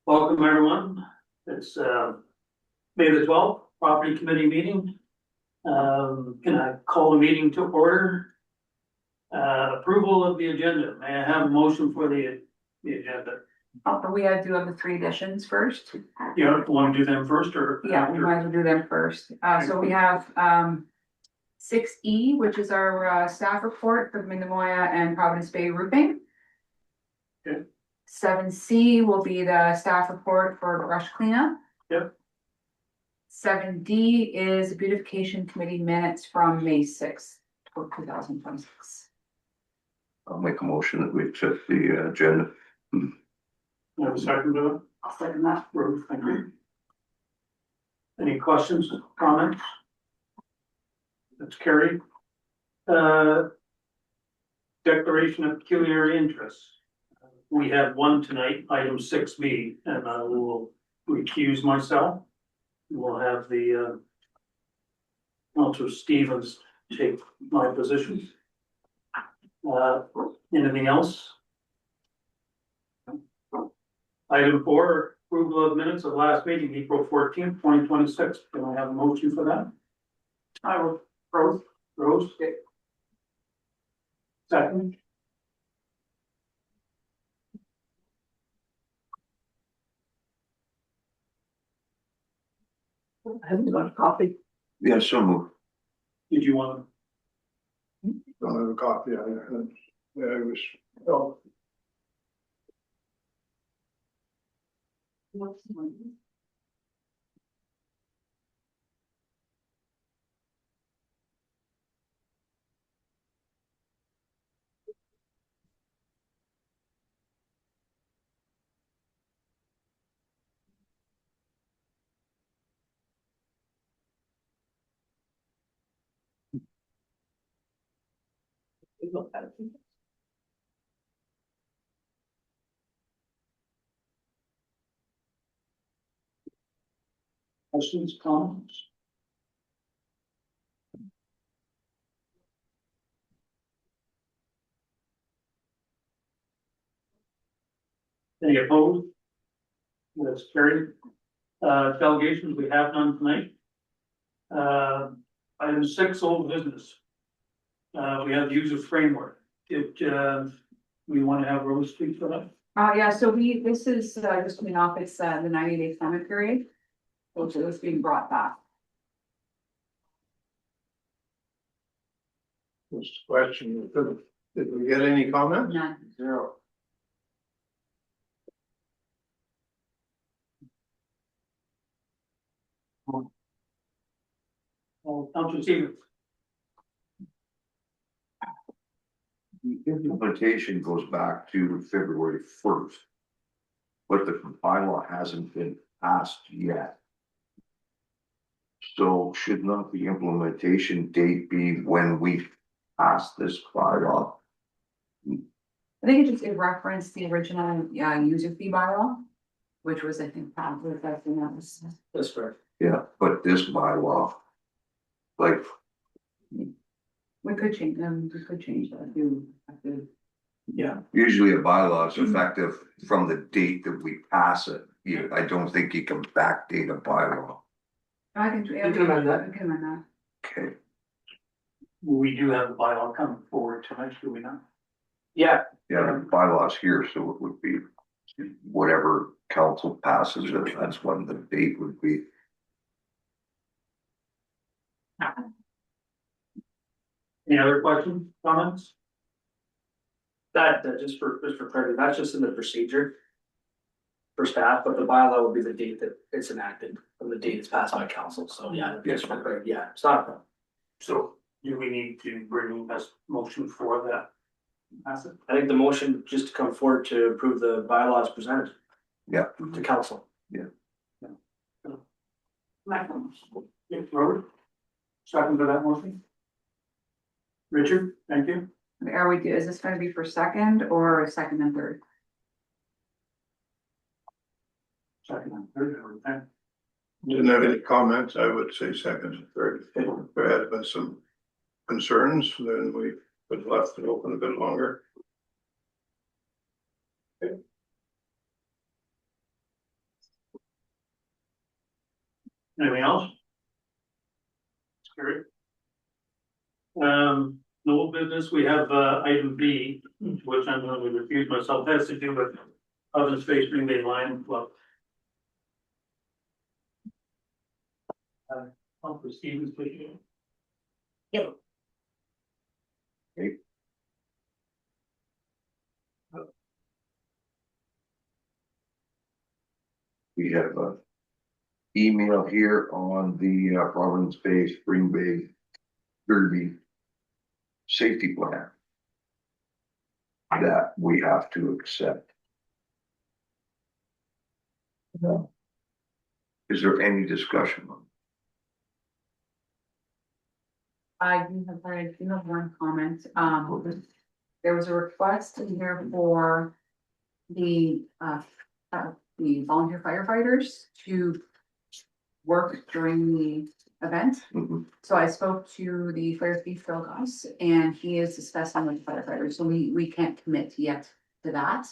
Welcome, everyone. It's May the 12th, Property Committee meeting. Can I call the meeting to order? Approval of the agenda. May I have a motion for the agenda? But we have to do the three additions first. You want to do them first or? Yeah, we after? might as well do them first. So we have 6E, which is our staff report for Minnemoya and Providence Bay roofing. Okay. 7C will be the staff report for brush cleanup. Yep. 7D is beautification committee minutes from May 6th, 2026. I'll make a motion that we accept the agenda. You have a second to it? I'll second that. Ruth, thank you. Any questions, comments? That's carried. Declaration of peculiar interest. We have one tonight, item 6B, and I will recuse myself. We'll have the Councilor Stevens take my position. Anything else? Item 4, approval of minutes of last meeting, April 14th, 2026. Can I have a motion for that? I will. Rose. Second. I haven't got a copy. Yeah, so moved. Did you want Don't have a copy. I was, oh, questions, comments? Any opposed? That's carried. Delegations, we have none tonight. Item 6, old business. We have the user framework. Did we want to have Rose speak for that? Yeah, so this is just coming off, it's the 90-day comment period, which is being brought back. this question, did we get any comment? None. Zero. Oh, Councilor Stevens. The implementation goes back to February 1st. But the bylaw hasn't been passed yet. So should not the implementation date be when we pass this bylaw? I think it referenced the original user fee bylaw, which was, I think, passed with that. That's correct. Yeah, but this bylaw, like, We could change them, we could change that if you have to. Yeah. usually a bylaw is effective from the date that we pass it. I don't think you can backdate a bylaw. I can. You can amend that. I can amend that. Okay. We do have the bylaw coming forward tonight, do we not? Yeah. Yeah, the bylaw's here, so it would be whatever council passes it, that's when the date would be. Any other questions, comments? That, just for clarity, that's just in the procedure for staff, but the bylaw will be the date that it's enacted, from the date it's passed by council, so yeah, just for clarity, yeah, it's not a problem. So do we need to bring a motion for that? Pass it? I think the motion just to come forward to approve the bylaws presented Yeah. to council. Robert? Second to that motion? Richard, thank you. Is this gonna be for second or second and third? Second and third, everything. Didn't have any comments. I would say second and third. If there had been some concerns, then we would have left it open a bit longer. Anything else? Carried. No old business, we have, item B, which I'm going to refuse myself, has to do with oven space Green Bay Lion Club. For Stevens, please. Yep. We have a email here on the province-based Green Bay Derby safety plan that we have to accept. Is there any discussion on? I do have one comment, there was a request in here for the volunteer firefighters to work during the event. Mhm. So I spoke to the fire chief, Phil Goss, and he is discussing with firefighters, so we can't commit yet to that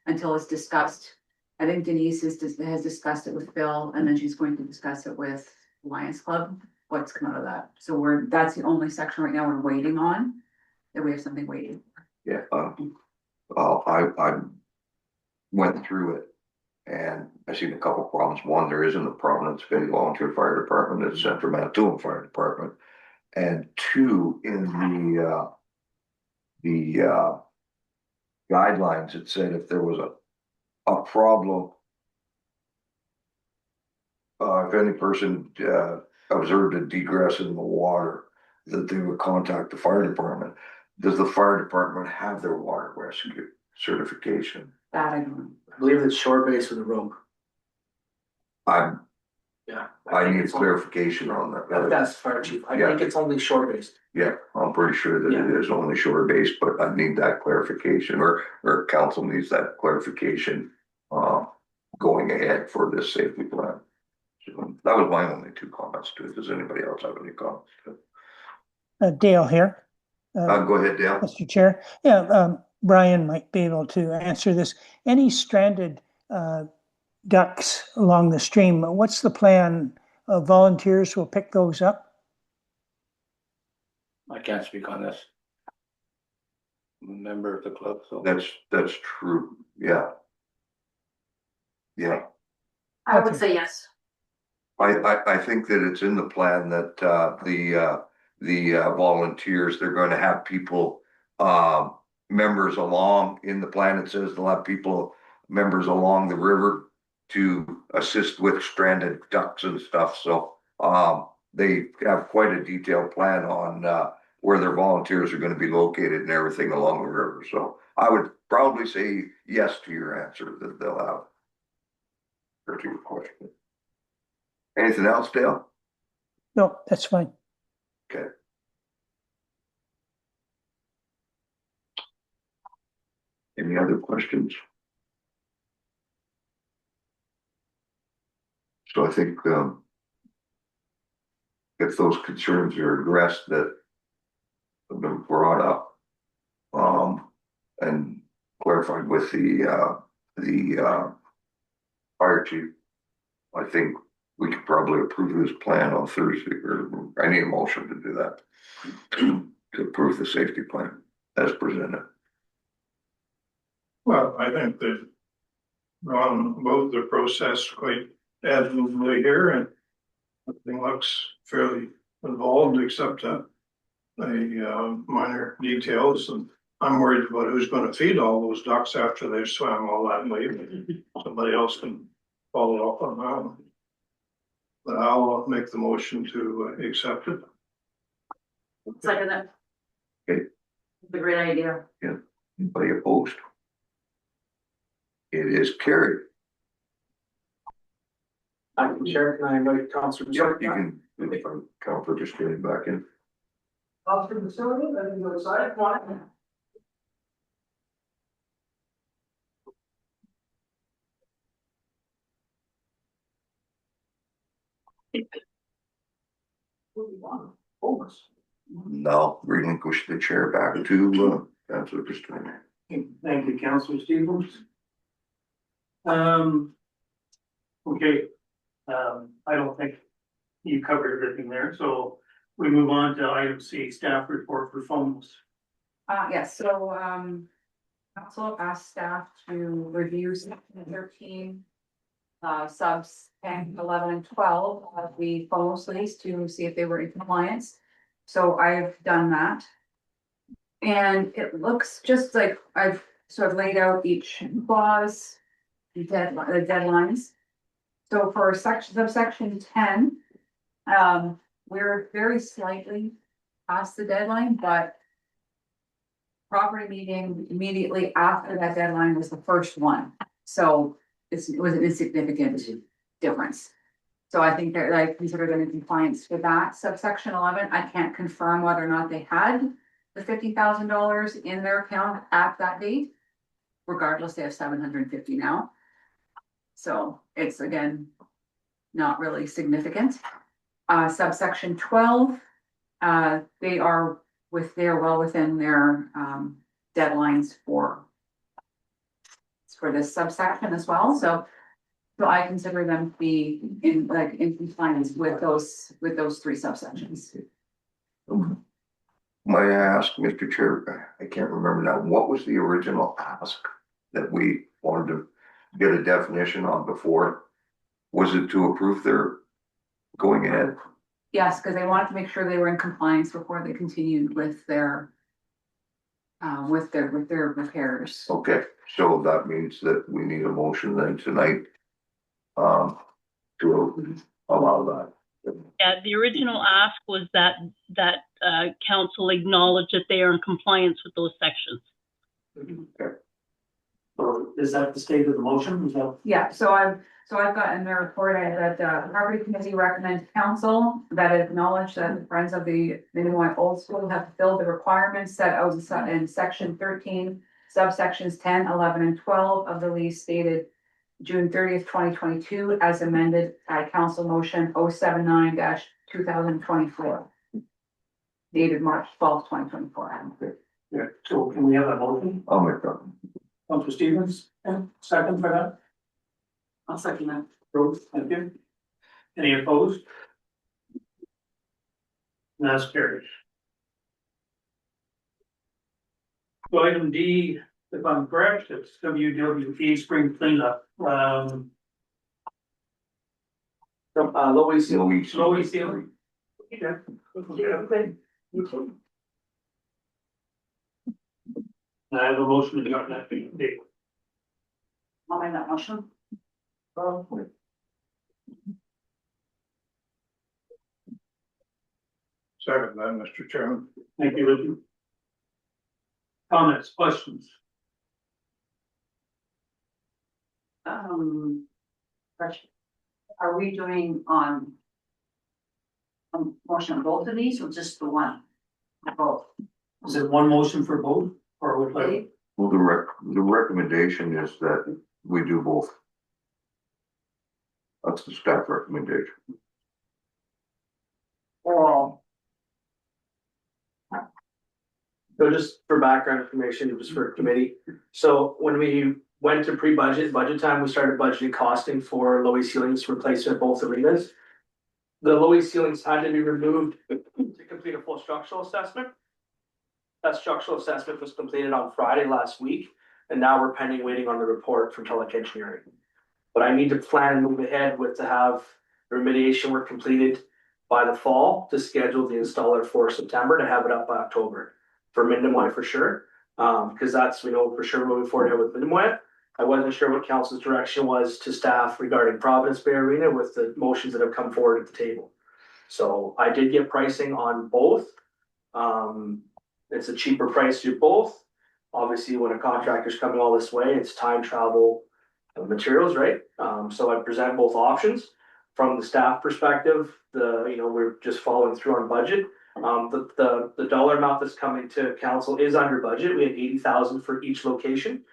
until it's discussed. I think Denise has discussed it with Phil, and then she's going to discuss it with Lions Club, what's come out of that. So that's the only section right now we're waiting on, that we have something waiting. Yeah, I went through it and I seen a couple problems. One, there isn't a Providence Bay Volunteer Fire Department, it's Central Manitoulin Fire Department. And two, in the guidelines, it said if there was a problem, if any person observed a degress in the water, that they would contact the fire department. Does the fire department have their water rescue certification? That I don't know. I believe it's shore base with a rope. I Yeah. need think it's clarification on that. That's fire chief. I Yeah. think it's only shore based. Yeah, I'm pretty sure that it is only shore based, but I need that clarification, or council needs that clarification going ahead for this safety plan. So that was my only two comments to it. Does anybody else have any comments to it? Dale here. Go ahead, Dale. Mr. Chair. Yeah, Brian might be able to answer this. Any stranded ducks along the stream, what's the plan? Volunteers will pick those up? I can't speak on this. I'm a member of the club, so. That's true. Yeah. Yeah. I would say yes. I think that it's in the plan that the volunteers, they're going to have people members along. In the plan it says they'll have people members along the river to assist with stranded ducks and stuff. So they have quite a detailed plan on where their volunteers are going to be located and everything along the river. So I would probably say yes to your answer, that they'll have, or to your question. Anything else, Dale? No, that's fine. Okay. Any other questions? So I think if those concerns are addressed that have been brought up and clarified with the fire chief, I think we could probably approve this plan on Thursday, or I need a motion to do that, to approve the safety plan as presented. Well, I think that both the process quite admirably here, and everything looks fairly involved except minor details, and I'm worried about who's going to feed all those ducks after they've swam all that way. Somebody else can follow up on that. But I'll make the motion to accept it. Second that. Okay. It's a great idea. Anybody opposed? It is carried. I can share, can I invite Councilor? Yep, you can, Councilor just getting back in. Officer facility, I can go inside, come on. Now relinquish the chair back to Councilor Christina. Thank you, Councilor Stevens. Okay, I don't think you covered everything there, so we move on to item C, staff report for phones. Yes, so, council asked staff to review section 13. Subs 10, 11, and 12 of the phone lease to see if they were in compliance. So I've done that. And it looks just like I've sort of laid out each clause, the deadlines. So for subsection 10, we're very slightly past the deadline, but property meeting immediately after that deadline was the first one. So it was an insignificant difference. So I think that I consider them in compliance with that. Subsection 11, I can't confirm whether or not they had the $50,000 in their account at that date. Regardless, they have 750 now. So it's again, not really significant. Subsection 12, they are well within their deadlines for this subsection as well. So I consider them to be in compliance with those three subsections. May I ask, Mr. Chair, I can't remember now, what was the original ask that we wanted to get a definition on before? Was it to approve their going ahead? Yes, because they wanted to make sure they were in compliance before they continued with their repairs. Okay, so that means that we need a motion then tonight to allow that. Yeah, the original ask was that council acknowledge that they are in compliance with those sections. So is that the state of the motion? Is that? Yeah, so I've got in the report that the property committee recommends council that acknowledge that the Friends of the Minimuy Old School have fulfilled the requirements set out in section 13, subsections 10, 11, and 12 of the lease stated June 30th, 2022, as amended by council motion 079-2024. Dated March 12th, 2024. Yeah, so can we have a motion? I'll make that. Councilor Stevens, second for that? I'll second that. Rose, thank you. Any opposed? That's carried. So item D, if I'm correct, it's WWP spring cleanup. Louis, Slowly ceiling. Yeah. I have a motion to go on that date. I'll make that motion. Second then, Mr. Chairman. Thank you, Richard. Comments, questions? Question. Are we doing on a motion on both of these or just the one? Both. Is it one motion for both or would like? Well, the recommendation is that we do both. That's the staff recommendation. Or so just for background information, it was for committee. So when we went to budget time, we started budgeting costing for Lowy ceilings replacement both arenas. The Lowy ceilings had to be removed to complete a full structural assessment. That structural assessment was completed on Friday last week, and now we're pending waiting on the report from Telek Engineering. But I need to plan and move ahead with to have the remediation work completed by the fall to schedule the installer for September to have it up by October for Minimuy for sure. Because that's, we know for sure moving forward here with Minimuy. I wasn't sure what council's direction was to staff regarding Providence Bay Arena with the motions that have come forward at the table. So I did get pricing on both. It's a cheaper price to do both. Obviously, when a contractor's coming all this way, it's time travel materials, right? So I present both options. From the staff perspective, we're just following through on budget. The dollar amount that's coming to council is under budget. We had 80,000 for each location.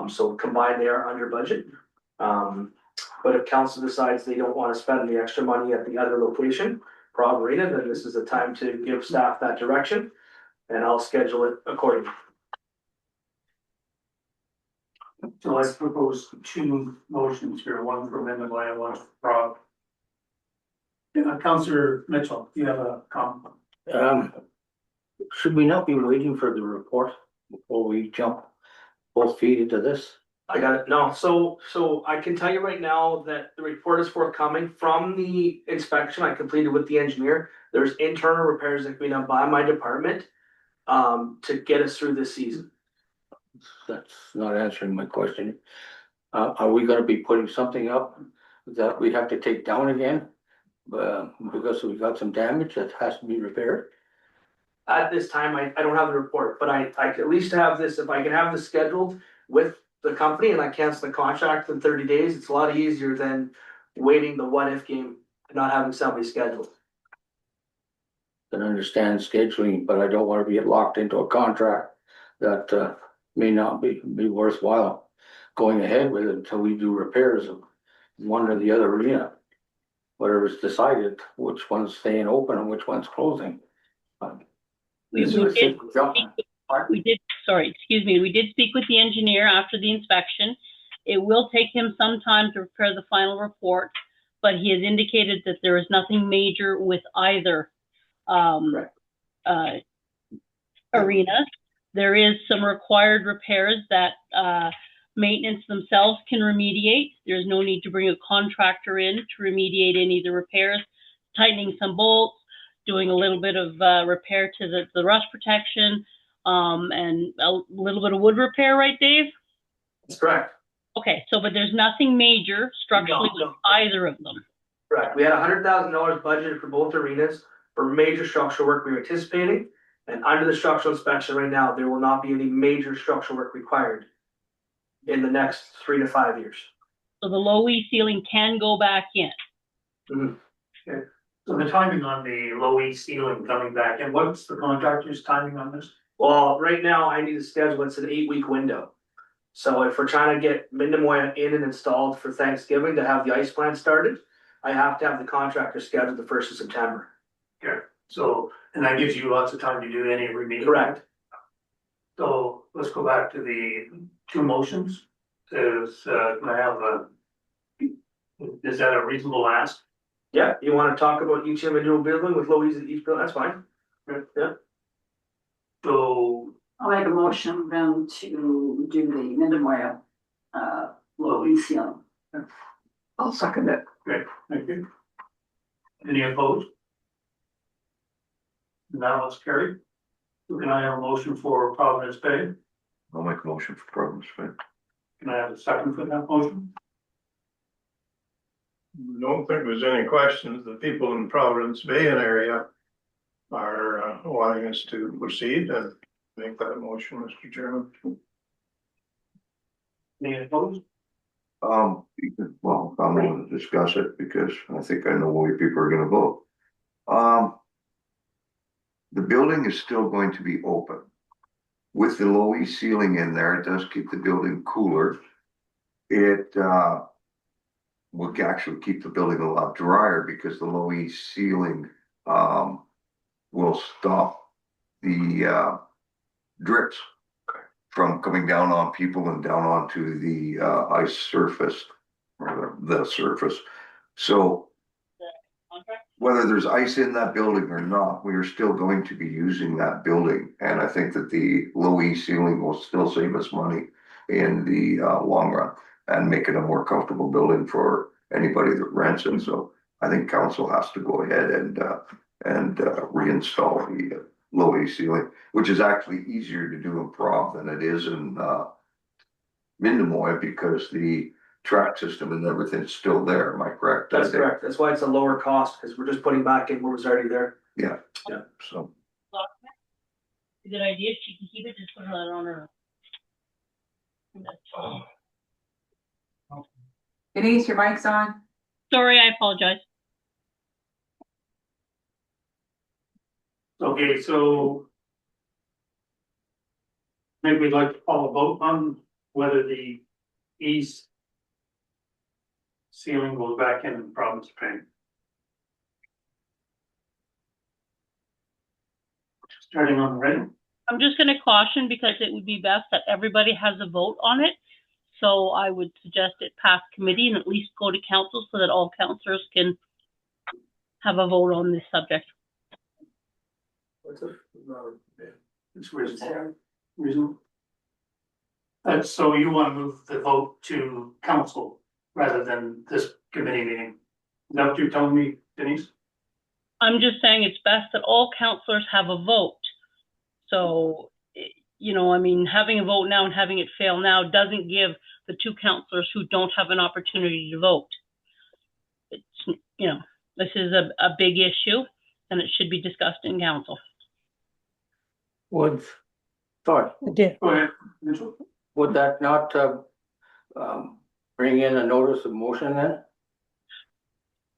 So combined, they are under budget. But if council decides they don't want to spend the extra money at the other location, Prov Arena, then this is the time to give staff that direction, and I'll schedule it accordingly. So I propose two motions here, one for Minimuy and one for Prov. Councillor Mitchell, you have a comment? Should we not be waiting for the report before we jump both feet into this? I got it. No, so I can tell you right now that the report is forthcoming from the inspection I completed with the engineer. There's internal repairs that can be done by my department to get us through this season. That's not answering my question. Are we gonna be putting something up that we have to take down again? Because we got some damage that has to be repaired? At this time, I don't have the report, but I could at least have this, if I can have this scheduled with the company and I cancel the contract in 30 days, it's a lot easier than waiting the what if game and not having somebody scheduled. Can understand scheduling, but I don't wanna be locked into a contract that may not be worthwhile going ahead with it until we do repairs of one or the other arena. Whatever's decided, which one's staying open and which one's closing. We This is did a jump. We did, sorry, excuse me, we did speak with the engineer after the inspection. It will take him some time to prepare the final report, but he has indicated that there is nothing major with either arenas. There is some required repairs that maintenance themselves can remediate. There's no need to bring a contractor in to remediate any of the repairs, tightening some bolts, doing a little bit of repair to the rust protection, and a little bit of wood repair, right, Dave? That's correct. Okay, so but there's nothing major structurally No. with either of them. Correct. We had $100,000 budgeted for both arenas for major structural work we were anticipating. And under the structural inspection right now, there will not be any major structural work required in the next 3 to 5 years. So the low E ceiling can go back in. Okay, so the timing on the low E ceiling coming back, and what's the contractor's timing on this? Well, right now I need to schedule, it's an 8-week window. So if we're trying to get Mindemoya in and installed for Thanksgiving to have the ice plant started, I have to have the contractor scheduled the 1st of September. Okay, so, and that gives you lots of time to do any remedial. Correct. So let's go back to the two motions. Is, I have is that a reasonable ask? Yeah, you wanna talk about each individual building with Louise at each building, that's fine. Yeah. So, I'll make a motion then to do the Mindemoya, low E ceiling. I'll second it. great, thank you. Any opposed? Now let's carry. Can I have a motion for Providence Bay? I'll make a motion for Providence Bay. Can I have a second for that motion? Don't think there's any questions. The people in Providence Bay area are wanting us to proceed and make that motion, Mr. Chairman. Any opposed? Well, I'm going to discuss it because I think I know where people are gonna vote. The building is still going to be open. With the low E ceiling in there, it does keep the building cooler. It will actually keep the building a lot drier because the low E ceiling will stop the drips from coming down on people and down onto the ice surface or the surface. So whether there's ice in that building or not, we are still going to be using that building. And I think that the low E ceiling will still save us money in the long run and make it a more comfortable building for anybody that rents it. So I think council has to go ahead and reinstall the low E ceiling, which is actually easier to do in Prov than it is in Mindemoya because the track system and everything's still there. Am I correct? That's correct. That's why it's a lower cost, because we're just putting back in what was already there. Yeah. Yeah. So A good idea. If she can keep it, just put it on her. Denise, your mic's on. Sorry, I apologize. Okay, so maybe we'd like to call a vote on whether the east ceiling goes back in Providence Bay. Starting on the right. I'm just gonna caution because it would be best that everybody has a vote on it. So I would suggest it pass committee and at least go to council so that all councillors can have a vote on this subject. It's reasonable. Reasonable. So you want to move the vote to council rather than this committee meeting? Is that what you're telling me, Denise? I'm just saying it's best that all councillors have a vote. So, you know, I mean, having a vote now and having it fail now doesn't give the two councillors who don't have an opportunity to vote. It's, you know, this is a big issue and it should be discussed in council. Would, sorry, Dan, Go ahead, Mitchell. would that not, bring in a notice of motion then?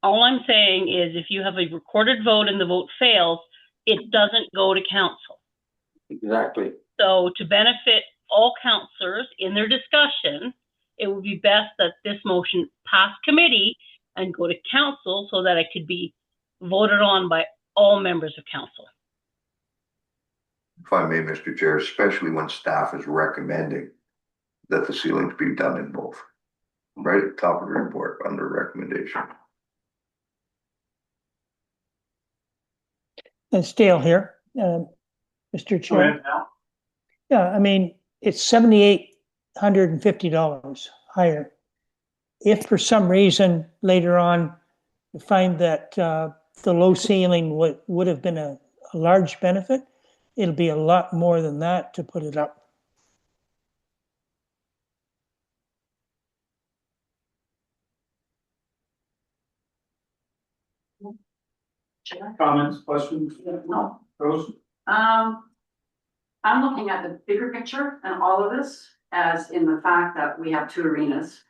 All I'm saying is if you have a recorded vote and the vote fails, it doesn't go to council. Exactly. So to benefit all councillors in their discussion, it would be best that this motion pass committee and go to council so that it could be voted on by all members of council. If I may, Mr. Chair, especially when staff is recommending that the ceilings be done in both. Right at the top of the report under recommendation. it's Dale here, Mr. Go Chair. ahead now. Yeah, I mean, it's $7,850 higher. If for some reason later on you find that the low ceiling would have been a large benefit, it'll be a lot more than that to put it up. Comments, questions? No. Rose? I'm looking at the bigger picture and all of this as in the fact that we have two arenas.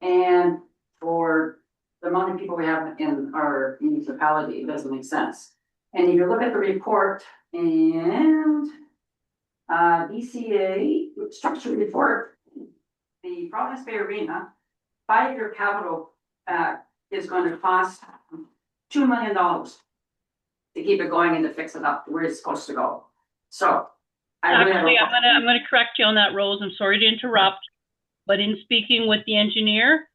And for the amount of people we have in our municipality, it doesn't make sense. And if you look at the report and BCA structure report, the Province Bay Arena 5-year capital is going to cost $2 million to keep it going and to fix it up where it's supposed to go. So Actually, I'm gonna correct you on that, Rose. I'm sorry to interrupt, but in speaking with the engineer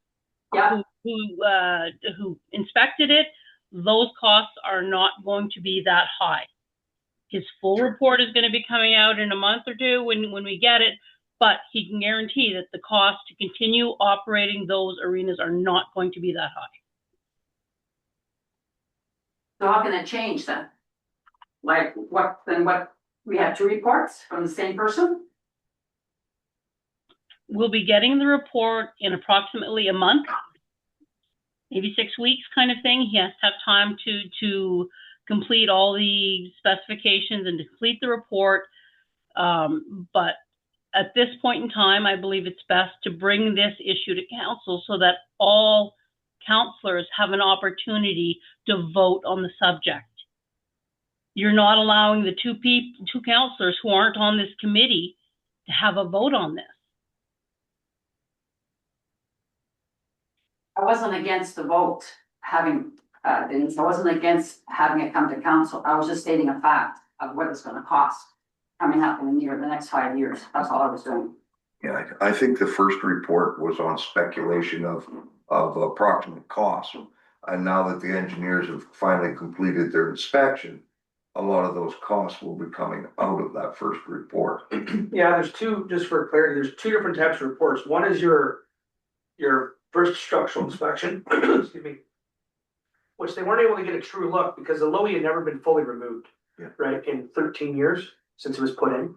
Yeah, who inspected it, those costs are not going to be that high. His full report is going to be coming out in a month or two when we get it, but he can guarantee that the cost to continue operating those arenas are not going to be that high. so how can it change then? Like what we have two reports from the same person? We'll be getting the report in approximately a month, maybe 6 weeks kind of thing. He has to have time to complete all the specifications and to complete the report. But at this point in time, I believe it's best to bring this issue to council so that all councillors have an opportunity to vote on the subject. You're not allowing the two councillors who aren't on this committee to have a vote on this. I wasn't against the vote having, Denise, I wasn't against having it come to council. I was just stating a fact of what it's gonna cost coming up in the next 5 years. That's all I was doing. Yeah, I think the first report was on speculation of approximate costs. And now that the engineers have finally completed their inspection, a lot of those costs will be coming out of that first report. Yeah, there's two, just for clarity, there's two different types of reports. One is your first structural inspection, excuse me, which they weren't able to get a true look because the lowy had never been fully removed, right, in 13 years since it was put in.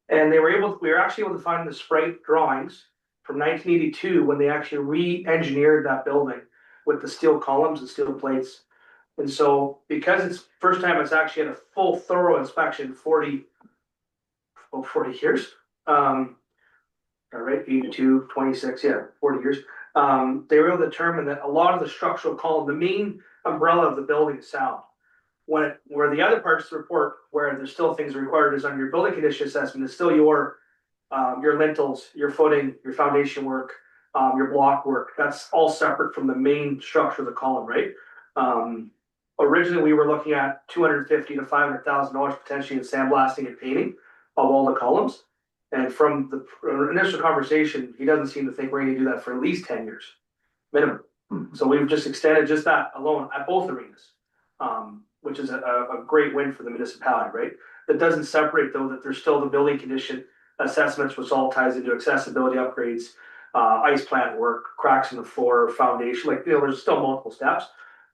And we were actually able to find the sprite drawings from 1982 when they actually re-engineered that building with the steel columns and steel plates. And so because it's first time it's actually had a full thorough inspection, 40 years. All right, 82, 26, 40 years. They were able to determine that a lot of the structural column, the main umbrella of the building is sound. Where the other parts of the report, where there's still things required, is on your building condition assessment, is still your lintels, your footing, your foundation work, your block work. That's all separate from the main structure of the column, right? Originally, we were looking at $250,000 to $500,000 potentially in sandblasting and painting of all the columns. And from the initial conversation, he doesn't seem to think we're going to do that for at least 10 years minimum. So we've just extended just that alone at both arenas. which is a great win for the municipality, right? That doesn't separate though that there's still the building condition assessments, which all ties into accessibility upgrades, ice plant work, cracks in the floor, foundation, like, there's still multiple steps.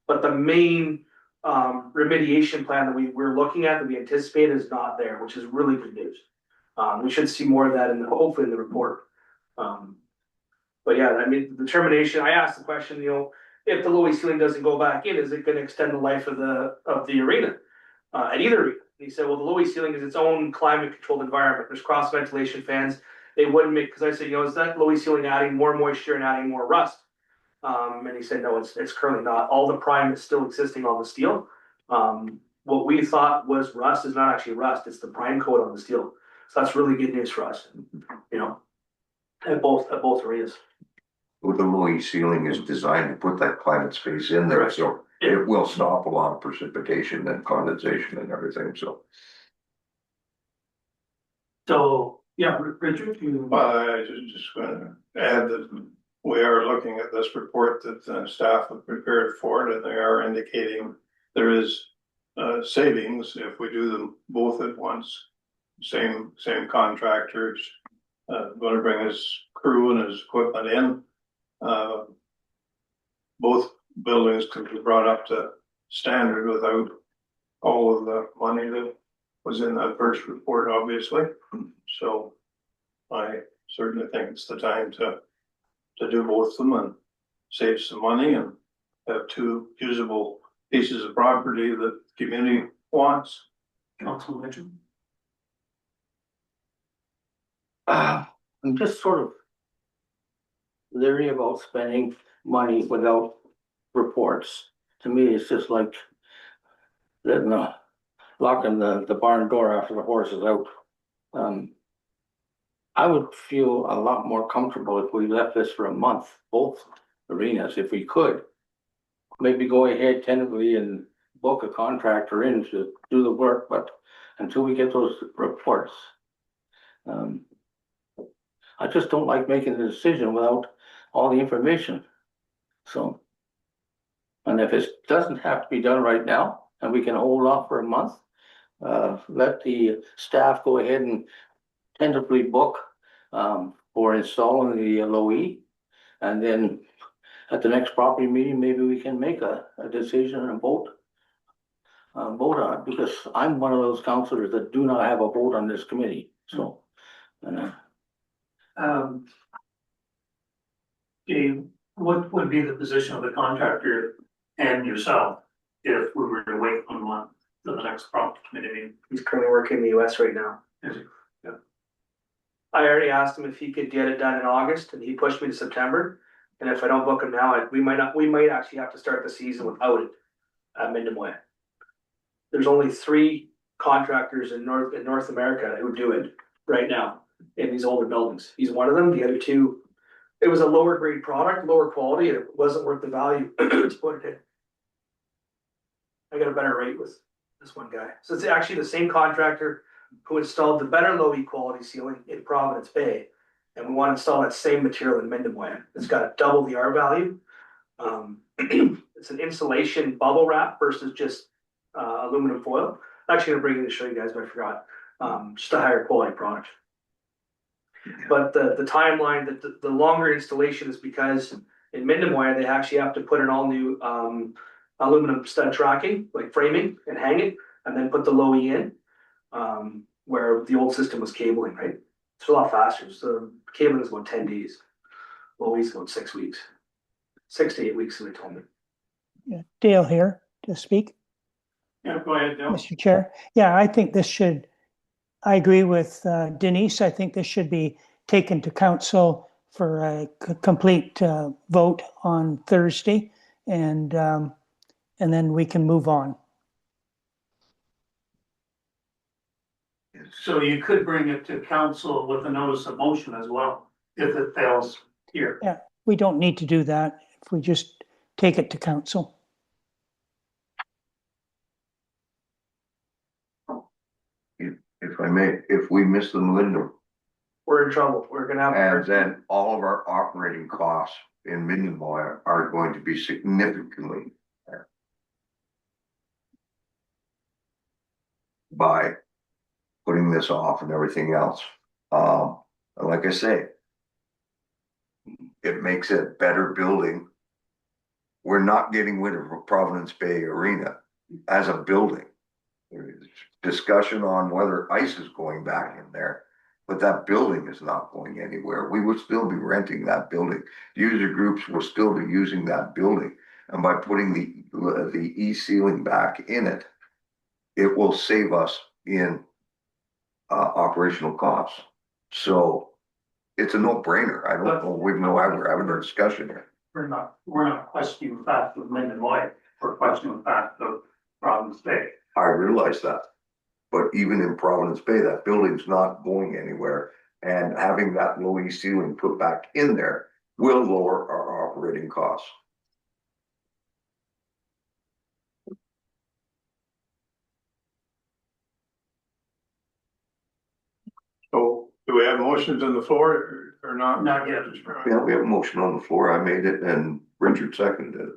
But the main remediation plan that we're looking at, that we anticipate, is not there, which is really good news. We should see more of that hopefully in the report. But yeah, I mean, the determination, I asked the question, if the low ceiling doesn't go back in, is it gonna extend the life of the arena? At either arena. And he said, well, the low ceiling is its own climate controlled environment. There's cross ventilation fans. They wouldn't make, because I said, is that low ceiling adding more moisture and adding more rust? And he said, no, it's currently not. All the prime is still existing on the steel. What we thought was rust is not actually rust, it's the prime coat on the steel. So that's really good news for us, at both arenas. Well, the low ceiling is designed to put that climate space in there, Correct. so it will stop a lot of precipitation and condensation and everything, so. So, yeah, Richard, I was just gonna add that we are looking at this report that the staff have prepared for it, and they are indicating there is savings if we do them both at once. Same contractors, gonna bring his crew and his equipment in. Both buildings could be brought up to standard without all of the money that was in that first report, obviously. So I certainly think it's the time to do both of them and save some money and have two usable pieces of property that the community wants. Council Mitchell. I'm just sort of leery about spending money without reports. To me, it's just like locking the barn door after the horse is out. I would feel a lot more comfortable if we left this for a month, both arenas, if we could. Maybe go ahead tentatively and book a contractor in to do the work, but until we get those reports, I just don't like making the decision without all the information. So, and if it doesn't have to be done right now, and we can hold off for a month, let the staff go ahead and tentatively book for installing the LOE, and then at the next property meeting, maybe we can make a decision and vote on it, because I'm one of those councillors that do not have a vote on this committee, so. Dave, what would be the position of the contractor and yourself if we were to wait 1 month for the next property committee meeting? He's currently working in the US right now. Is he? Yeah. I already asked him if he could get it done in August, and he pushed me to September. And if I don't book him now, we might actually have to start the season without it at Minden. There's only 3 contractors in North America who do it right now in these older buildings. He's one of them. The other 2, it was a lower grade product, lower quality, and it wasn't worth the value to put it in. I got a better rate with this one guy. So it's actually the same contractor who installed the better low E quality ceiling in Providence Bay. And we want to install that same material in Minden. It's got double the R value. It's an insulation bubble wrap versus just aluminum foil. I'm actually gonna bring it to show you guys, but I forgot. Just a higher quality product. But the timeline, the longer installation is because in Minden they actually have to put an all new aluminum stud tracking, like framing, and hang it, and then put the low E in, where the old system was cabling, right? It's a lot faster. So cabling is about 10 days. Low E is about 6 weeks. 6 to 8 weeks, so they told me. Yeah, Dale here to speak. Yeah, go ahead, Dale. Mr. Chair. Yeah, I think I agree with Denise. I think this should be taken to council for a complete vote on Thursday, and then we can move on. So you could bring it to council with a notice of motion as well, if it fails here. Yeah, we don't need to do that if we just take it to council. If I may, if we miss the window, We're in trouble. We're gonna have. and then all of our operating costs in Minden are going to be significantly higher. by putting this off and everything else. And like I say, it makes it a better building. We're not getting rid of Providence Bay Arena as a building. There's discussion on whether ice is going back in there, but that building is not going anywhere. We would still be renting that building. User groups will still be using that building. And by putting the e-ceiling back in it, it will save us in operational costs. So it's a no-brainer. I don't know, we're having a discussion here. We're not questioning the fact of Minden White, we're questioning the fact of Providence Bay. I realize that. But even in Providence Bay, that building's not going anywhere. And having that low E ceiling put back in there will lower our operating costs. So do we have motions on the floor or not? Not yet. Yeah, we have a motion on the floor. I made it and Richard seconded it.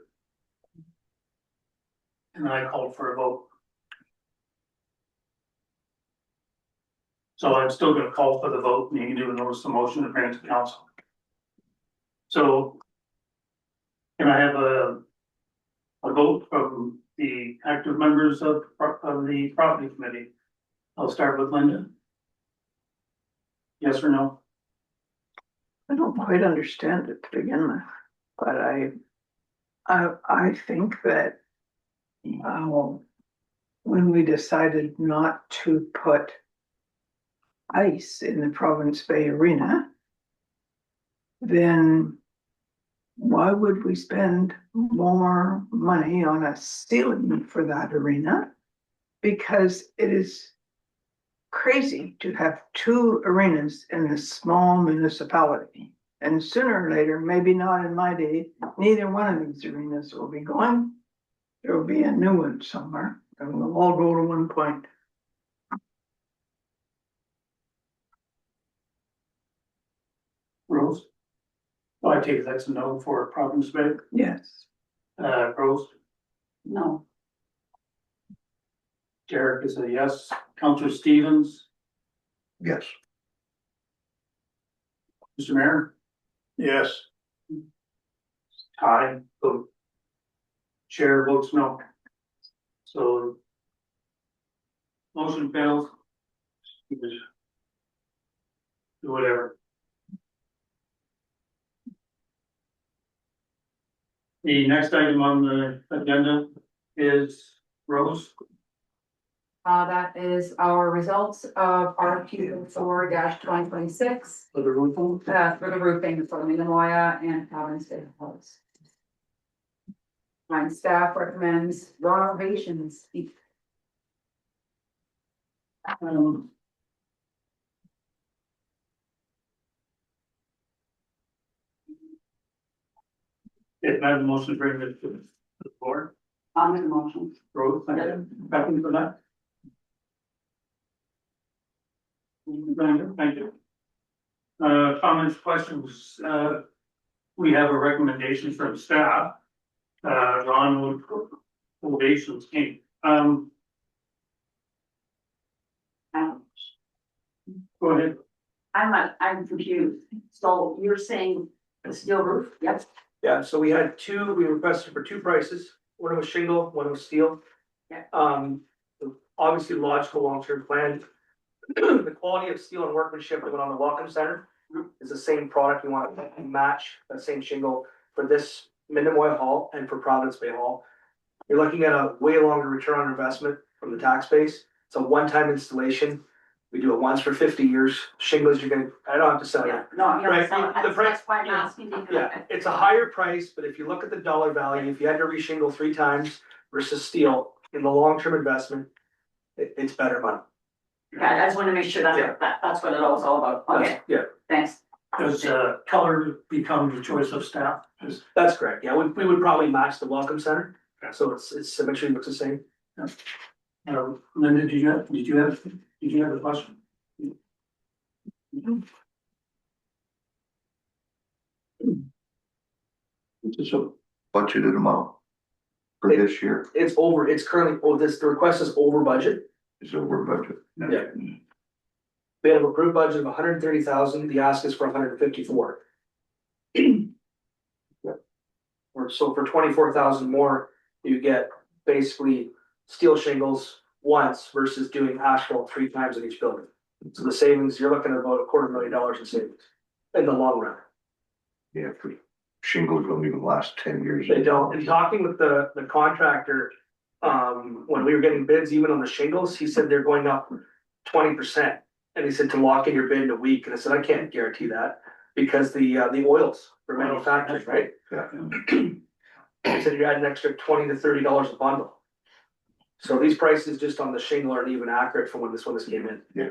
And I called for a vote. So I'm still gonna call for the vote, and you can do a notice of motion and bring it to council. So can I have a vote from the active members of the property committee? I'll start with Linda. Yes or no? I don't quite understand it to begin with, but I think that when we decided not to put ice in the Providence Bay Arena, then why would we spend more money on a ceiling for that arena? Because it is crazy to have two arenas in a small municipality. And sooner or later, maybe not in my day, neither one of these arenas will be going. There will be a new one somewhere, and we'll all go to one point. Rose? Well, I take it that's a no for Providence Bay. Yes. Rose? No. Derek is a yes. Counselor Stevens? Yes. Mr. Mayor? Yes. Tie vote. Chair votes no. So. Motion fails. Do whatever. The next item on the agenda is Rose. That is our results of RFQ 4-2026 For the roofing. for the roofing for the Minomoya and Providence Bay Hills. My staff recommends renovations. If I have a motion to bring it to the floor, I'll make a motion. Rose, second for that. Thank you. Comments, questions, we have a recommendation from staff. Ron would, ovations came, go ahead. I'm confused. So you're saying the steel roof? Yep. Yeah, so we requested for two prices, one was shingle, one was steel. Yeah. Obviously logical long-term plan. The quality of steel and workmanship that went on the Welcome Center is the same product. You want to match that same shingle for this Minomoya Hall and for Providence Bay Hall. You're looking at a way longer return on investment from the tax base. It's a one-time installation. We do it once for 50 years. Shingles, I don't have to sell you. Yeah, no, you're Right, saying, the price- that's why I'm yeah, asking. Yeah, it's a higher price, but if you look at the dollar value, if you had to reshingle 3 times versus steel in the long-term investment, it's better money. Okay, I just want to make sure that's what it was all about. Okay, Yeah, thanks. Does color become the choice of staff? that's correct. Yeah, we would probably match the Welcome Center. So it's symmetry looks the same. Linda, did you have a question? It's a budgeted amount for this year. It's currently, the request is over budget. is over budget. Yeah. We have an approved budget of 130,000. The ask is for 154. Or so for 24,000 more, you get basically steel shingles once versus doing asphalt 3 times in each building. So the savings, you're looking at about $250,000 in savings in the long run. Yeah, for shingles don't even last 10 years. They don't. In talking with the contractor, when we were getting bids, even on the shingles, he said they're going up 20%. And he said to lock in your bid in a week. And I said, I can't guarantee that because the oils for manufacturers, right? Yeah. He said you add an extra $20 to $30 a bundle. So these prices just on the shingle aren't even accurate from when this came in. Yeah.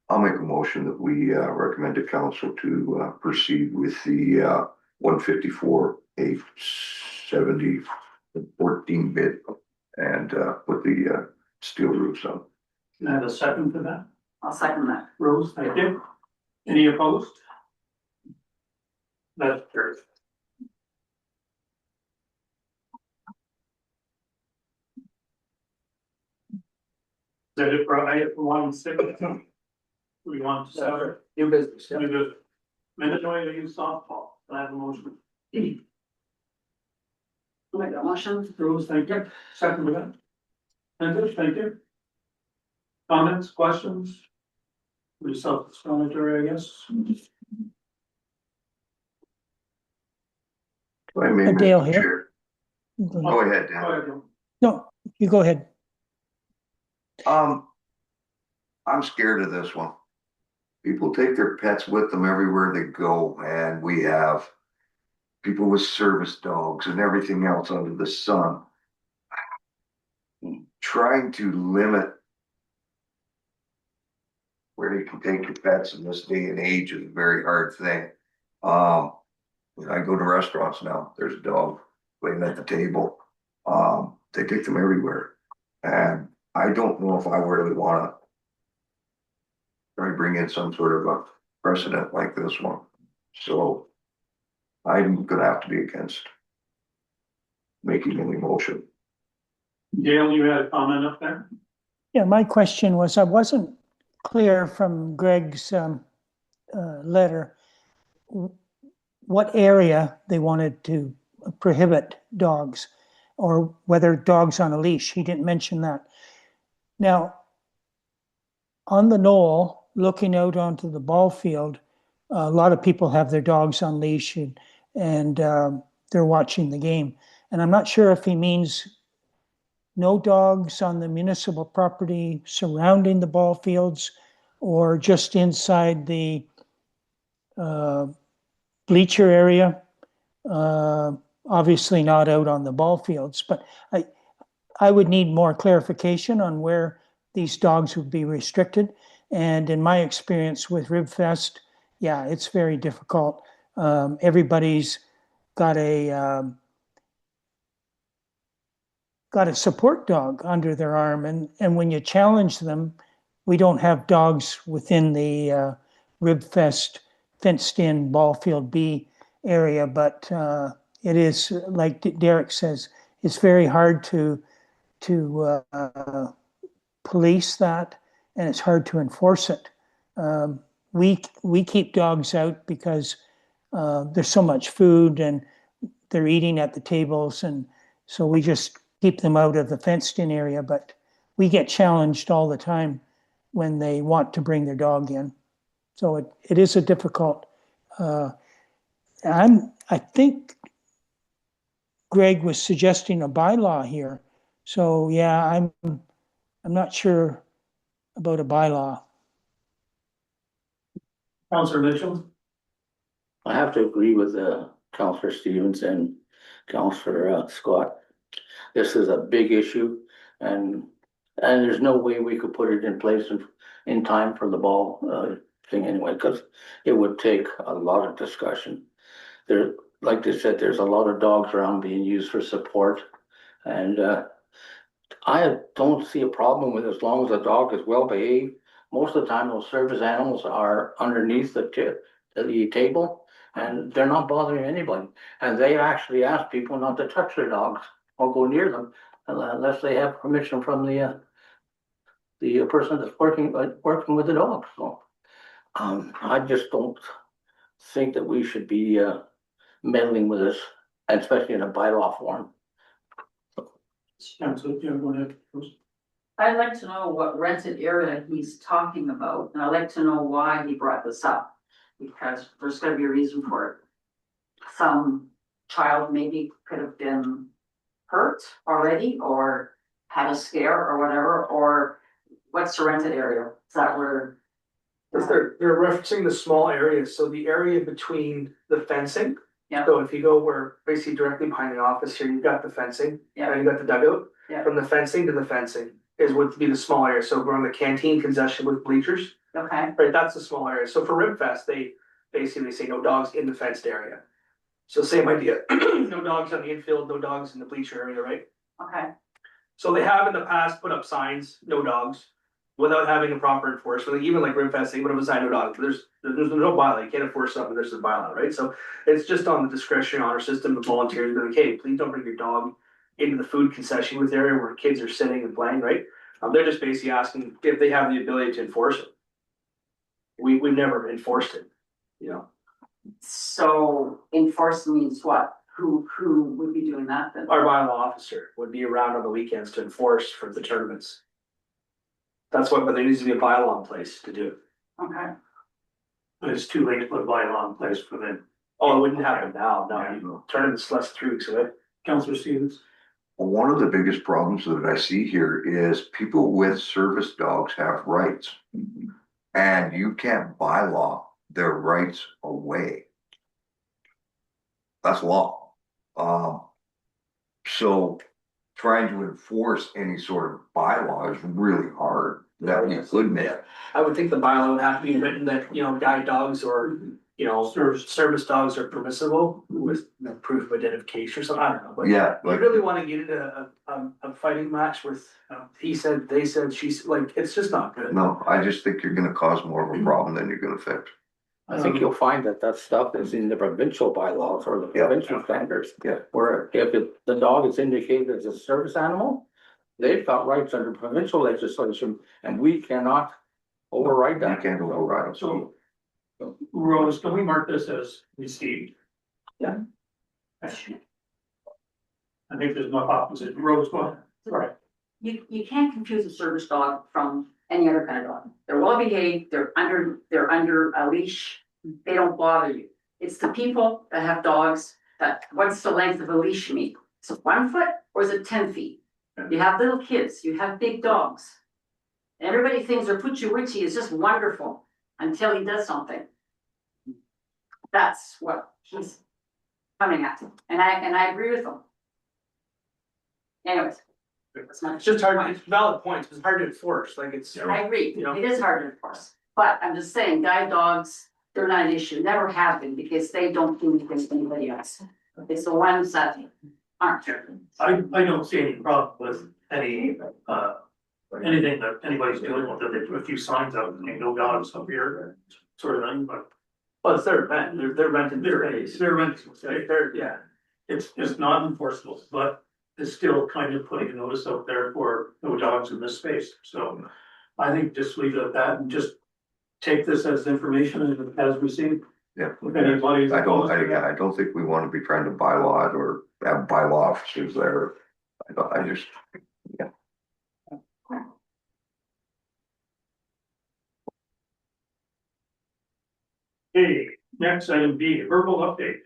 I'll make a motion that we recommend to council to proceed with the 154, 870, 14 bid and put the steel roofs on. Can I have a second for that? I'll second that. Rose, thank you. Any opposed? That's carried. Is that it for item 1 6? We want to start. New business, yeah. We do mandatory use softball. Can I have a motion? Make that motion. Rose, thank you. Second for that. Andrew, thank you. Comments, questions? Pretty self-explanatory, I guess. I may, Dale Mr. here. Chair. Go ahead, Dan. Go ahead, Joe. No, you go ahead. I'm scared of this one. People take their pets with them everywhere they go, and we have people with service dogs and everything else under the sun. Trying to limit where you can take your pets in this day and age is a very hard thing. When I go to restaurants now, there's a dog laying at the table. They take them everywhere. And I don't know if I really wanna try to bring in some sort of a precedent like this one. So I'm gonna have to be against making any motion. Gail, you had a comment up there? Yeah, my question was, I wasn't clear from Greg's letter what area they wanted to prohibit dogs or whether dogs on a leash. He didn't mention that. Now, on the knoll, looking out onto the ball field, a lot of people have their dogs on leash and they're watching the game. And I'm not sure if he means no dogs on the municipal property surrounding the ball fields or just inside the bleacher area. Obviously not out on the ball fields, but I would need more clarification on where these dogs would be restricted. And in my experience with Ribfest, yeah, it's very difficult. Everybody's got a support dog under their arm, and when you challenge them, we don't have dogs within the Ribfest fenced-in ball field B area, but it is, like Derek says, it's very hard to police that, and it's hard to enforce it. We keep dogs out because there's so much food and they're eating at the tables, and so we just keep them out of the fenced-in area. But we get challenged all the time when they want to bring their dog in. So it is a difficult. I think Greg was suggesting a bylaw here. So yeah, I'm not sure about a bylaw. Councilor Mitchell? I have to agree with Councillor Stevens and Councillor Scott. This is a big issue, and there's no way we could put it in place in time for the ball thing anyway, because it would take a lot of discussion. There, like they said, there's a lot of dogs around being used for support, and I don't see a problem with it as long as the dog is well behaved. Most of the time, those service animals are underneath the table, and they're not bothering anybody. And they actually ask people not to touch their dogs or go near them unless they have permission from the the person that's working with the dog, so. I just don't think that we should be, meddling with this, especially in a bylaw form. Council, yeah, go ahead. I'd like to know what rented area he's talking about, and I'd like to know why he brought this up. Because there's gotta be a reason for it. Some child maybe could have been hurt already, or had a scare or whatever, or what's the rented area? Is that where? If they're referencing the small areas, so the area between the fencing. Yeah. So if you go where, basically directly behind the office here, you've got the fencing, Yeah. and you've got the dugout. Yeah. From the fencing to the fencing is would be the small area, so we're on the canteen concession with bleachers, Okay, right, that's the small area, so for Rib Fest, they basically say no dogs in the fenced area. So same idea, no dogs on the infield, no dogs in the bleacher area, right? okay, So they have in the past put up signs, no dogs, without having a proper enforcement, like even like Rim Fest, they put up a sign, no dogs, there's no bylaw, you can't enforce something, there's a bylaw, right? So it's just on the discretion on our system of volunteers, they're like, hey, please don't bring your dog into the food concession booth area where kids are sitting and playing, right? They're just basically asking if they have the ability to enforce it. We've never enforced it, you know, so enforce means what? Who would be doing that then? our bylaw officer would be around on the weekends to enforce for the tournaments. That's what, but there needs to be a bylaw in place to do it. Okay, But it's too late to put a bylaw in place for them. Oh, it wouldn't happen now, no, you tournament's less than 3 weeks away. Councillor Stevens? One of the biggest problems that I see here is people with service dogs have rights. And you can't bylaw their rights away. That's law. So trying to enforce any sort of bylaw is really hard. That we could make. I would think the bylaw would have to be written that, you know, guide dogs or, you know, service dogs are permissible with proof of identification or something, I don't know, but. Yeah, You like, really wanna get into a fighting match with, he said, they said, she's, like, it's just not good. no, I just think you're gonna cause more of a problem than you're gonna fix. I think you'll find that stuff is in the provincial bylaws or the Yeah. provincial standards. Yeah. Where if the dog is indicated as a service animal, they've got rights under provincial legislation and we cannot override You that. can't override them. So, Rose, can we mark this as received? Yeah. I think there's no opposite. Rose, go ahead. Sorry. you can't confuse a service dog from any other kind of dog. They're well behaved, they're under a leash, they don't bother you. It's the people that have dogs that, what's the length of a leash you mean? Is it 1 foot or is it 10 feet? You have little kids, you have big dogs. Everybody thinks their Poochie is just wonderful until he does something. That's what he's coming at, and I agree with him. Anyways. That's my- It's just hard, it's valid points, but it's hard to enforce, like it's. I agree, You know. it is hard to enforce, but I'm just saying, guide dogs, they're not an issue, never have been, because they don't do anything to anybody else. It's the ones that aren't. I don't see any problem with anything that anybody's doing with it. They put a few signs out, and no dogs up here, sort of thing, but. Well, it's their event, they're renting their space. They're renting space. They're, yeah. It's not enforceable, but it's still kind of putting a notice out there for no dogs in this space, so. I think just leave it at that and just take this as information as received. Yeah. If anybody's. I don't think we wanna be trying to bylaw it or have bylaw officers there. I just, Okay, next item B, verbal update.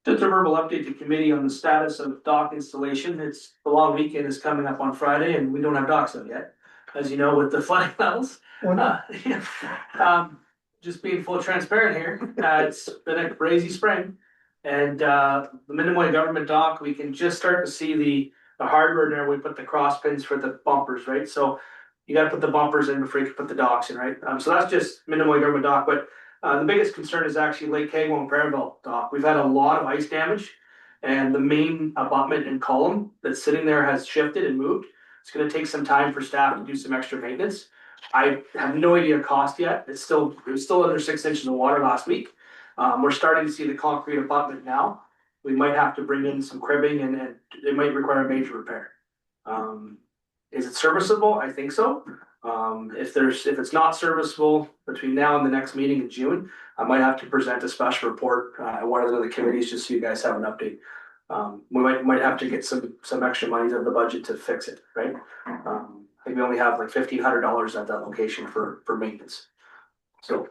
Just a verbal update to committee on the status of dock installation. It's, the long weekend is coming up on Friday and we don't have docks out yet. As you know, with the flooding levels. Just being full transparent here, it's been a crazy spring. And the Minimuy government dock, we can just start to see the hardware in there. We put the cross pins for the bumpers, right? So you gotta put the bumpers in before you can put the docks in, right? So that's just Minimuy government dock, but the biggest concern is actually Lake Kagwell and Prairieville dock. We've had a lot of ice damage. And the main abutment and column that's sitting there has shifted and moved. It's gonna take some time for staff to do some extra maintenance. I have no idea cost yet. It was still under 6 inches of water last week. We're starting to see the concrete abutment now. We might have to bring in some cribbing and it might require a major repair. Is it serviceable? I think so. If it's not serviceable between now and the next meeting in June, I might have to present a special report, at one of the other committees, just so you guys have an update. We might have to get some extra money out of the budget to fix it, right? I think we only have like $1,500 at that location for maintenance. So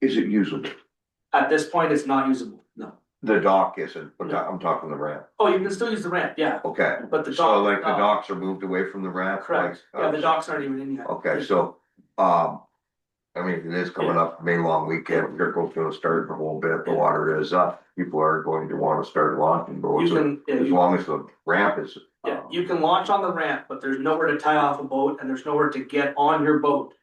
Is it usable? at this point, it's not usable, no. The dock isn't, but I'm talking the ramp. Oh, you can still use the ramp, yeah, Okay, but the so dock. like the docks are moved away from the ramp? Correct, like, yeah, the docks aren't even in yet. Okay, so, I mean, it is coming up, May long weekend, Trickle's gonna start in a little bit, the water is up. People are going to wanna start launching boats, You can, yeah, as long as the ramp is. yeah, you can launch on the ramp, but there's nowhere to tie off a boat and there's nowhere to get on your boat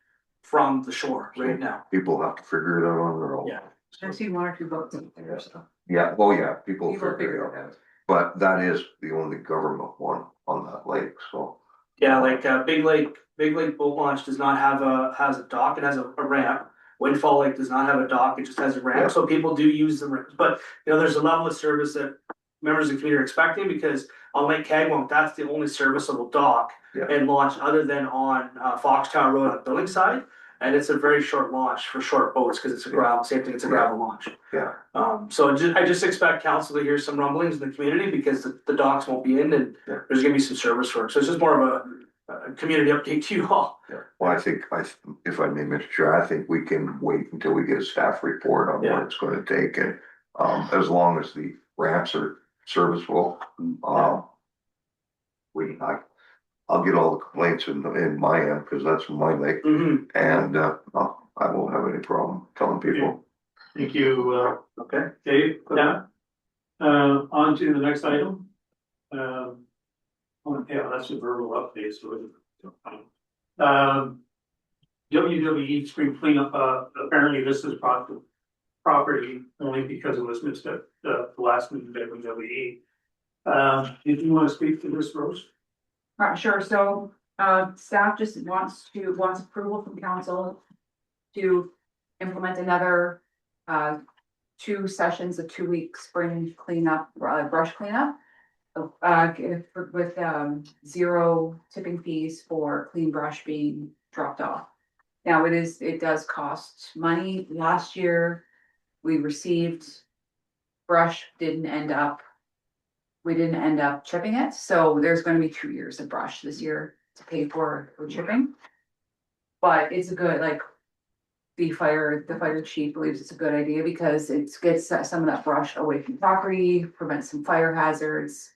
from the shore right now. People have to figure it out on their own. Yeah. I've seen one or two boats out there, so. Yeah, well, yeah, people People figure it out, but that is the only government one on that lake, so. Yeah, like Big Lake Boat Launch does not has a dock, it has a ramp. Windfall Lake does not have a dock, it just has a Yeah. ramp, so people do use the ramp, but there's a level of service that members of the community are expecting, because on Lake Kagwunk, that's the only serviceable dock Yeah. and launch other than on Foxtown Road on Billing side. And it's a very short launch for short boats, because it's a gravel, same thing, it's a gravel launch. Yeah. So I just expect council to hear some rumblings in the community, because the docks won't be in and Yeah. there's gonna be some service work, so it's just more of a community update to you all. Yeah, well, I think, if I may, Mr. Chair, I think we can wait until we get a staff report on Yeah. what it's gonna take, and, as long as the ramps are serviceable, I'll get all the complaints in my end, because that's my lake, Mhm. and, I won't have any problem telling people. Thank you, Okay. Dave, for that. On to the next item. Yeah, that's a verbal update, so. WWE spring cleanup, apparently this is property only because it was missed at the last meeting, WWE. Did you want to speak to this, Rose? Sure, so, staff just wants approval from council to implement another, 2 sessions of 2 week spring cleanup, brush cleanup. With, 0 tipping fees for clean brush being dropped off. Now, it does cost money. Last year, we received brush, we didn't end up chipping it, so there's gonna be 2 years of brush this year to pay for chipping. But it's a good, like, the fire chief believes it's a good idea, because it gets some of that brush away from property, prevents some fire hazards.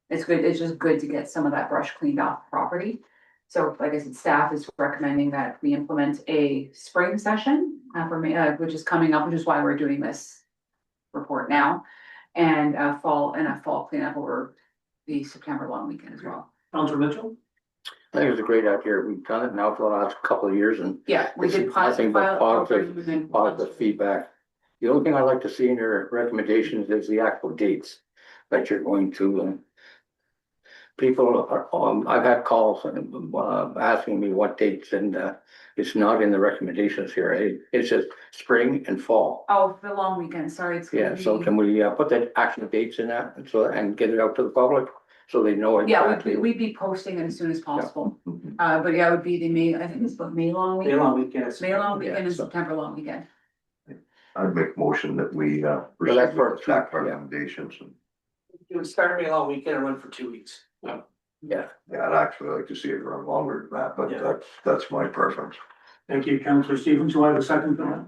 It's good, it's just good to get some of that brush cleaned off the property. So like I said, staff is recommending that we implement a spring session, for me, which is coming up, which is why we're doing this report now. And a fall cleanup over the September long weekend as well. Counselor Mitchell? I think it's a great idea. We've done it now for the last couple of years, and Yeah, we did. nothing but positive feedback. The only thing I'd like to see in your recommendations is the actual dates that you're going to. People are, I've had calls asking me what dates, and it's not in the recommendations here. It's just spring and fall. Oh, the long weekend, sorry, it's. Yeah, so can we put the actual dates in that, and get it out to the public so they know Yeah, exactly? we'd be posting it as soon as possible. Mhm. But yeah, it would be the May, I think it's the May long May weekend. long weekend. May long weekend and so- September long weekend. I'd make a motion that we, that's proceed for- with staff yeah. recommendations, and, It would start May long weekend and run for 2 weeks. Yeah, yeah, I'd actually like to see it run longer than that, but Yeah. that's my preference. Thank you, Counselor Stevens. Do I have a second for that?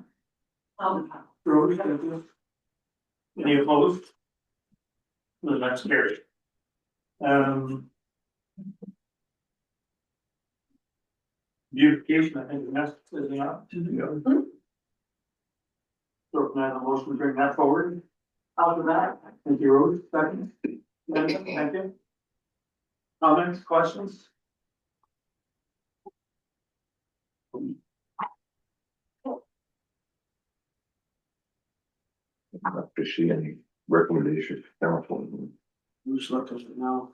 Rose, thank you. Any opposed? The next carried. Beautification, I think that's, is not. So can I have a motion to bring that forward? Out of that, thank you, Rose, second. Thank you. Comments, questions? Not to see any recommendations, council, I'm just looking at it now.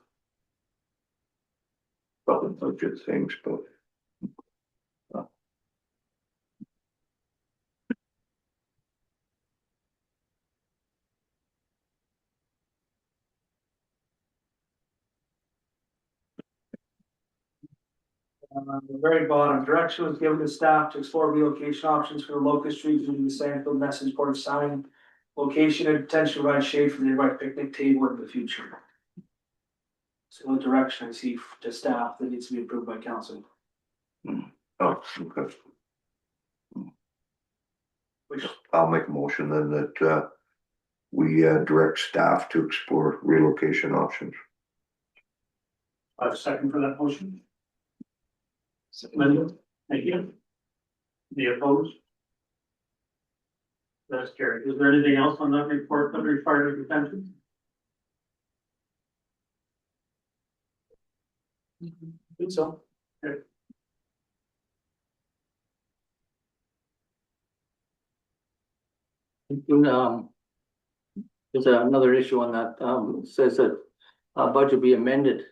nothing but good things, but. The very bottom, direction was given to staff to explore relocation options for the locust trees using the Sandfield message board sign. Location and potential provide shade for the nearby picnic table in the future. So what direction I see to staff that needs to be approved by council, Oh, okay. which I'll make a motion then that, we, direct staff to explore relocation options. I have a second for that motion. Linda, thank you. The opposed? That's carried. Is there anything else on that report that requires attention? think so. There's another issue on that, it says that, budget be amended.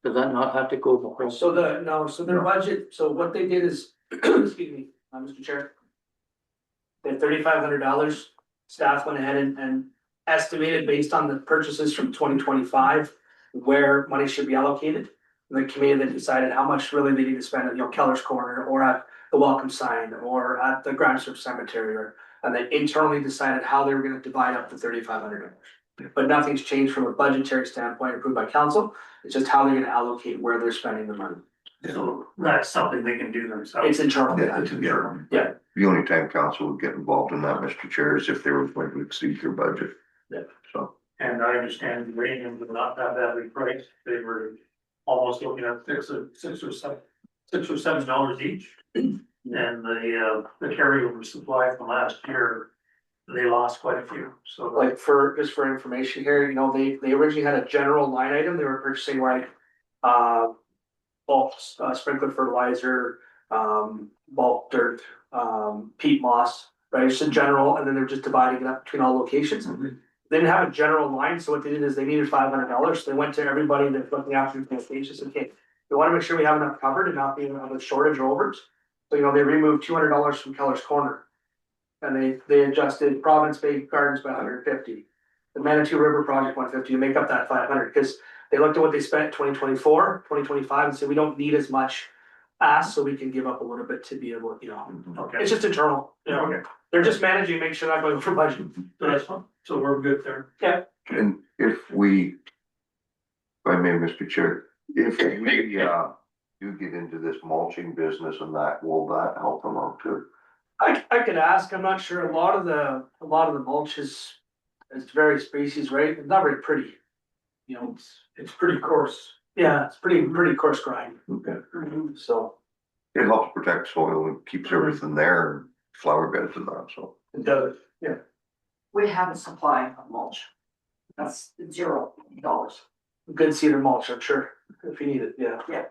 Does that not have to go before? So their budget, so what they did is, excuse me, Mr. Chair. They had $3,500, staff went ahead and estimated based on the purchases from 2025. Where money should be allocated, and the committee then decided how much really they need to spend at, Keller's Corner, or at the welcome sign, or at the Grimsthorpe Cemetery, or. And they internally decided how they were gonna divide up the $3,500. But nothing's changed from a budgetary standpoint approved by council, it's just how they're gonna allocate where they're spending the money. So that's something they can do themselves. It's internal. Yeah, it's internal. Yeah. The only time council would get involved in that, Mr. Chair, is if they were going to exceed their budget. Yeah. So. And I understand the uranium was not that badly priced. They were almost looking at $6 or $7 each. And the carryover supply from last year, they lost quite a few, so. Like just for information here, they originally had a general line item, they were purchasing like. Bulk sprinkler fertilizer, bulk dirt, peat moss, right, it's a general, and then they're just dividing it up between all locations. They didn't have a general line, so what they did is they needed $500, they went to everybody that's looking after the locations, and said, okay, we wanna make sure we have enough covered and not be in a shortage or overs. So, they removed $200 from Keller's Corner. And they adjusted Province Bay Gardens by 150. The Manitou River Project 150 to make up that 500, because they looked at what they spent 2024, 2025, and said, we don't need as much ask, so we can give up a little bit to be able, Okay, it's just internal. yeah, okay, They're just managing, make sure they're not going over budget. so that's fine, so we're good there. Yeah. And if we, if I may, Mr. Chair, if we, do get into this mulching business and that, will that help them out too? I could ask, I'm not sure, a lot of the mulch is very species, right, it's not very pretty. It's pretty coarse. Yeah, it's pretty coarse grind, Okay. so It helps protect soil and keeps everything there, and flower beds and that, so. it does. We have a supply of mulch. That's $0. Good cedar mulch, I'm sure, if you need it, yeah. Yeah.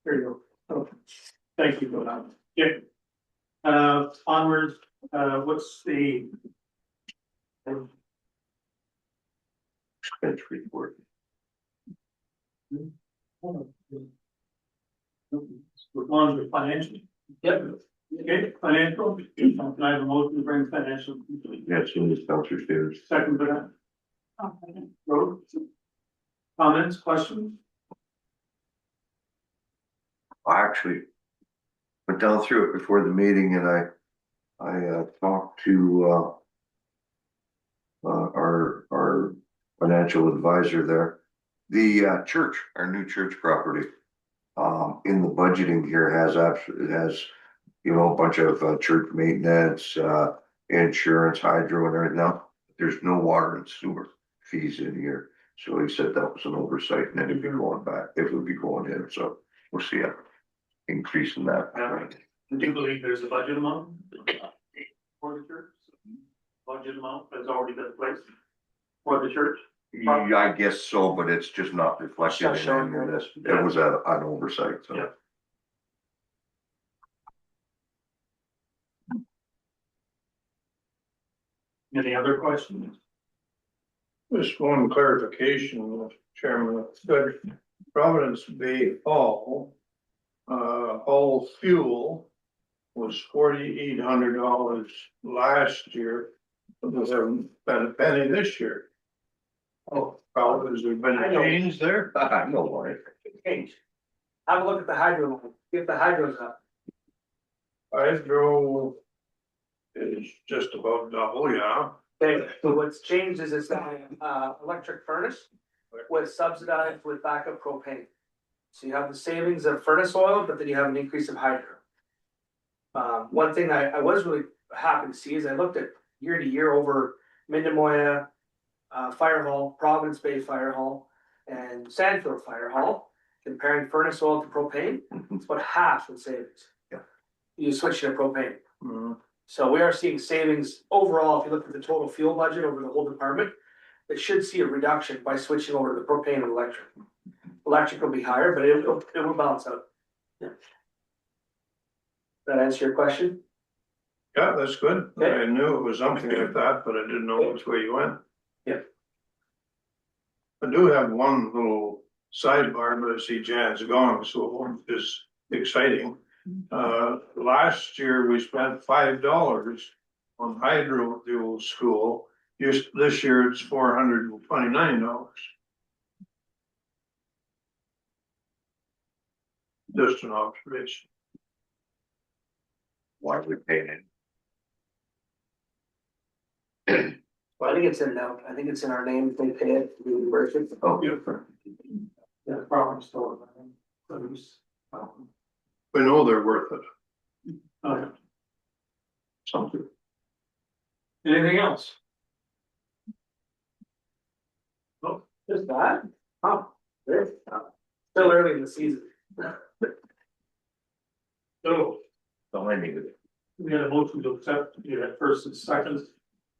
There you go. Okay. Thank you for that. Okay. Onwards, what's the? Expense report. We're on to financial. Yep. Okay, financial, can I have a motion to bring financial? Yeah, it's in this Spencer Stairs. Second for that. Road. Comments, questions? I actually went down through it before the meeting and I talked to, our financial advisor there. The, church, our new church property, in the budgeting here has a bunch of, church maintenance, insurance, hydro and everything. Now, there's no water and sewer fees in here. So he said that was an oversight and it'd be going back, it would be going in, so we'll see a increase in that. Do you believe there's a budget amount? For the church? Budget amount has already been placed for the church? Yeah, I guess so, but it's just not reflected in any of this. It was an oversight, so. Yeah. Any other questions? Just one clarification, Chairman, but Providence Bay Hall, all fuel was $4,800 last year. But we haven't spent a penny this year. Oh, has there been a change there? I know why. Change. Have a look at the hydro line. If the hydro's up, Hydro is just about double, yeah. okay, so what's changed is it's got electric furnace with subsidized with backup propane. So you have the savings of furnace oil, but then you have an increase of hydro. One thing I was really happy to see is I looked at year to year over Mindemoya Fire Hall, Providence Bay Fire Hall, and Sandfield Fire Hall, comparing furnace oil to propane, it's about half in savings. Yeah. You switch to propane. Mhm. So we are seeing savings overall, if you look at the total fuel budget over the whole department, it should see a reduction by switching over to the propane and electric. Electric will be higher, but it will balance out. Yeah. That answer your question? Yeah, that's good. Okay. I knew it was something like that, but I didn't know which way you went. Yeah. I do have one little sidebar, but I see Jan's gone, so it won't be as exciting. Last year we spent $5 on hydro fuel school. This year it's $429. Just an observation. Why are we paying it? Well, I think it's in note, I think it's in our name, if they pay it, we reimburse it. Oh, Yeah, problem still. We know they're worth it. Okay. Something. Anything else? Oh, just that? Oh, there's, still early in the season. So, don't end it. we had a motion to accept, you had first and second.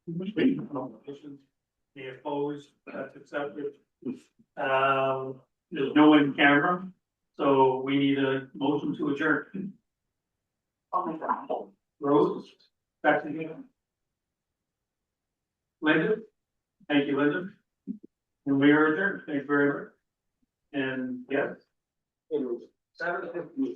Nominations. Any opposed, that's accepted. There's no in camera, so we need a motion to adjourn. Oh my God. Rose, back to you. Linda, thank you, Linda. And we are adjourned, thank you very much. And yes. It was 7:50.